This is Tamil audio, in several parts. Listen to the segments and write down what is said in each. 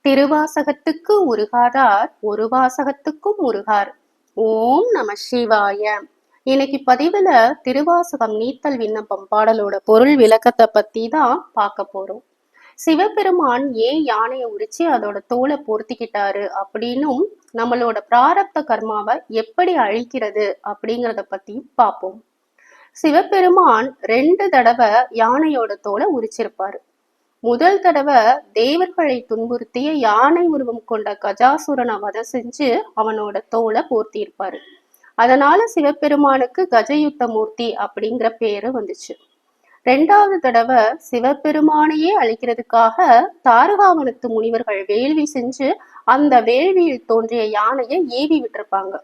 திருவாசகத்துக்கு உருகாதார் ஒரு வாசகத்துக்கும் உருகார். ஓம் நம சிவாய. இன்னைக்கு பதிவுல திருவாசகம் நீத்தல் விண்ணப்பம் பாடலோட பொருள் விளக்கத்தை பத்தி தான் பார்க்க போறோம். சிவபெருமான் ஏன் யானையை உரிச்சு அதோட தோலை பொருத்திக்கிட்டாரு அப்படின்னும் நம்மளோட பிராரப்த கர்மாவை எப்படி அழிக்கிறது அப்படிங்கிறத பத்தியும் பார்ப்போம். சிவபெருமான் 2 தடவை யானையோட தோலை உரிச்சிருப்பாரு. முதல் தடவை தேவர்களை துன்புறுத்திய யானை உருவம் கொண்ட கஜாசுரனை வதை செஞ்சு அவனோட தோலை போர்த்தியிருப்பாரு. அதனால சிவபெருமானுக்கு கஜயுத்த மூர்த்தி அப்படிங்கிற பேரு வந்துச்சு. 2வது தடவை சிவபெருமானையே அழிக்கிறதுக்காக தாரகாவனத்து முனிவர்கள் வேள்வி செஞ்சு அந்த வேள்வியில் தோன்றிய யானையை ஏவி விட்டிருப்பாங்க.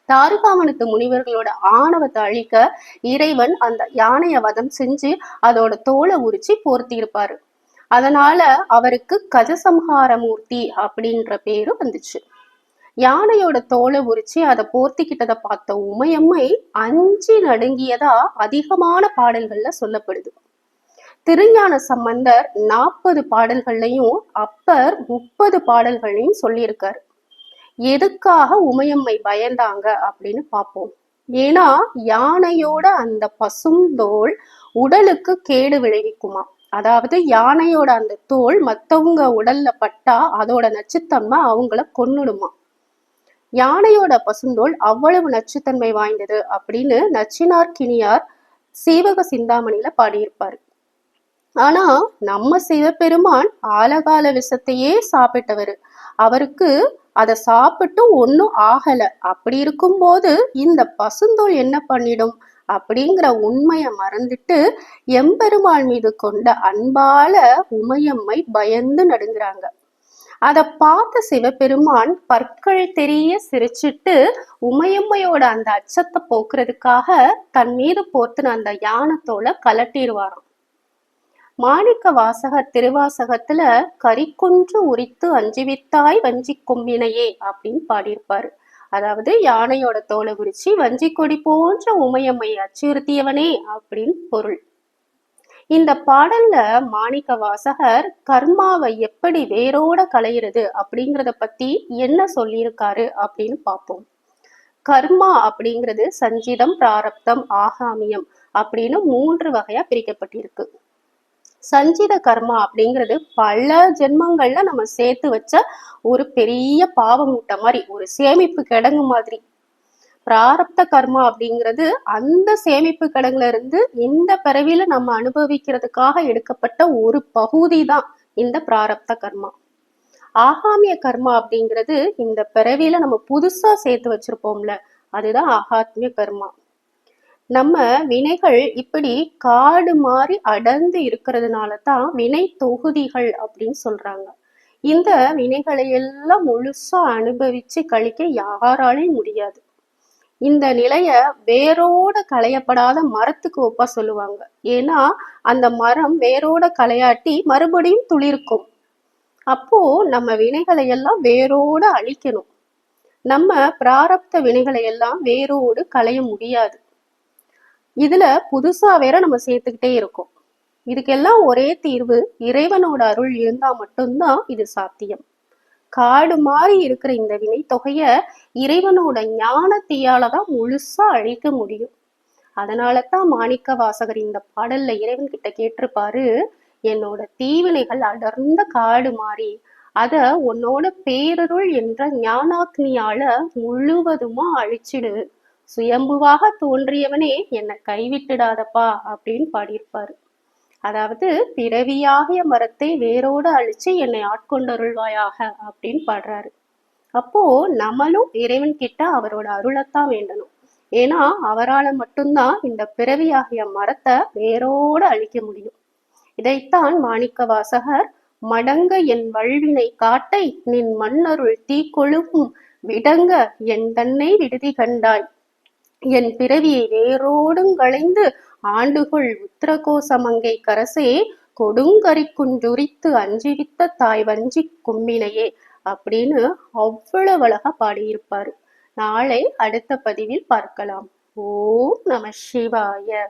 தாரகாவனத்து முனிவர்களோட ஆணவத்தை அழிக்க இறைவன் அந்த யானைய வதம் செஞ்சு அதோட தோலை உரிச்சு போர்த்தி இருப்பாரு. அதனால அவருக்கு கஜசம்ஹார மூர்த்தி அப்படின்ற பேரு வந்துச்சு. யானையோட தோலை உரிச்சு அதை போர்த்திக்கிட்டதை பார்த்த உமையம்மை அஞ்சி நடுங்கியதா அதிகமான பாடல்கள்ல சொல்லப்படுது. திருஞான சம்பந்தர் 40 பாடல்கள்லையும் அப்பர் 30 பாடல்களையும் சொல்லியிருக்காரு. எதுக்காக உமையம்மை பயந்தாங்க அப்படின்னு பார்ப்போம். ஏன்னா யானையோட அந்த பசும் தோல் உடலுக்கு கேடு விளைவிக்குமா. அதாவது யானையோட அந்த தோல் மத்தவங்க உடல்ல பட்டா அதோட நச்சுத்தன்மை அவங்கள கொன்னுடுமா. யானையோட பசுந்தோல் அவ்வளவு நச்சுத்தன்மை வாய்ந்தது அப்படின்னு நச்சினார்க்கினியார் சீவக சிந்தாமணியில பாடியிருப்பாரு. ஆனா நம்ம சிவபெருமான் ஆலகால விஷத்தையே சாப்பிட்டவர். அவருக்கு அதை சாப்பிட்டு ஒன்னும் ஆகல. அப்படி இருக்கும்போது இந்த பசுந்தோல் என்ன பண்ணிடும் அப்படிங்கிற உண்மையை மறந்துட்டு எம்பெருமான் மீது கொண்ட அன்பால உமையம்மை பயந்து நடுங்குறாங்க. அதை பார்த்த சிவபெருமான் பற்கள் தெரிய சிரிச்சிட்டு உமையம்மையோட அந்த அச்சத்தை போக்குறதுக்காக தன் மீது போர்த்துன அந்த யானத்தோலை கலட்டிடுவாராம். மாணிக்க வாசகர் திருவாசகத்துல கரிக்குன்று உரித்து அஞ்சுவித்தாய் வஞ்சி கொம்பினையே அப்படின்னு பாடியிருப்பாரு. அதாவது யானையோட தோலை உரிச்சு வஞ்சி கொடி போன்ற உமையம்மை அச்சுறுத்தியவனே அப்படின்னு பொருள். இந்த பாடல்ல மாணிக்க வாசகர் கர்மாவை எப்படி வேரோட களையிறது அப்படிங்கிறத பத்தி என்ன சொல்லியிருக்காரு அப்படின்னு பார்ப்போம். கர்மா அப்படிங்கிறது சஞ்சிதம், பிராரப்தம், ஆகாமியம் அப்படின்னு 3 வகையா பிரிக்கப்பட்டிருக்கு. சஞ்சித கர்மா அப்படிங்கிறது பல ஜென்மங்கள்ல நம்ம சேர்த்து வச்ச ஒரு பெரிய பாவ மூட்டை மாதிரி, ஒரு சேமிப்பு கிடங்கு மாதிரி. பிராரப்த கர்மா அப்படிங்கிறது அந்த சேமிப்பு கிடங்குல இருந்து இந்த பிறவில நம்ம அனுபவிக்கிறதுக்காக எடுக்கப்பட்ட ஒரு பகுதி தான் இந்த பிராரப்த கர்மா. ஆகாமிய கர்மா அப்படிங்கிறது இந்த பிறவில நம்ம புதுசா சேர்த்து வச்சிருப்போம்ல, அதுதான் ஆகாத்மிய கர்மா. நம்ம வினைகள் இப்படி காடு மாதிரி அடர்ந்து இருக்கிறதுனால தான் வினை தொகுதிகள் அப்படின்னு சொல்றாங்க. இந்த வினைகளை எல்லாம் முழுசா அனுபவிச்சு கழிக்க யாராலையும் முடியாது. இந்த நிலைய வேரோட களையப்படாத மரத்துக்கு ஒப்பா சொல்லுவாங்க. ஏன்னா அந்த மரம் வேரோட களையாட்டி மறுபடியும் துளிர்க்கும். அப்போ நம்ம வினைகளை எல்லாம் வேரோட அழிக்கணும். நம்ம பிராரப்த வினைகளை எல்லாம் வேரோடு களைய முடியாது. இதுல புதுசா வேற நம்ம சேர்த்துக்கிட்டே இருக்கோம். இதுக்கெல்லாம் ஒரே தீர்வு இறைவனோட அருள் இருந்தா மட்டும்தான் இது சாத்தியம். காடு மாதிரி இருக்கிற இந்த வினை தொகைய இறைவனோட ஞானத்தியாலதான் முழுசா அழிக்க முடியும். அதனாலதான் மாணிக்க வாசகர் இந்த பாடல்ல இறைவன் கிட்ட கேட்டிருப்பாரு, என்னோட தீவினைகள் அடர்ந்த காடு மாறி அத உன்னோட பேரருள் என்ற ஞானாக்னியால முழுவதுமா அழிச்சிடு. சுயம்புவாக தோன்றியவனே என்னை கைவிட்டுடாதப்பா அப்படின்னு பாடியிருப்பாரு. அதாவது பிறவியாகிய மரத்தை வேரோடு அழிச்சு என்னை ஆட்கொண்டருள்வாயாக அப்படின்னு பாடுறாரு. அப்போ நம்மளும் இறைவன் கிட்ட அவரோட அருளைத்தான் வேண்டணும். ஏன்னா அவரால் மட்டும்தான் இந்த பிறவியாகிய மரத்தை வேரோடு அழிக்க முடியும். இதைத்தான் மாணிக்க வாசகர் மடங்க என் வல்வினை காட்டை நின் மண்ணருள் தீக்கொழுவும் விடங்க என் தன்னை விடுதி கண்டாய் என் பிறவியை வேரோடுங்களைந்து ஆண்டுகொள் உத்திரகோசமங்கை கரசே கொடுங்கரிக்குன்றுரித்து அஞ்சிவித்த தாய் வஞ்சி கும்பினையே அப்படின்னு அவ்வளவு அழகா பாடியிருப்பாரு. நாளை அடுத்த பதிவில் பார்க்கலாம். ஓம் நம சிவாய.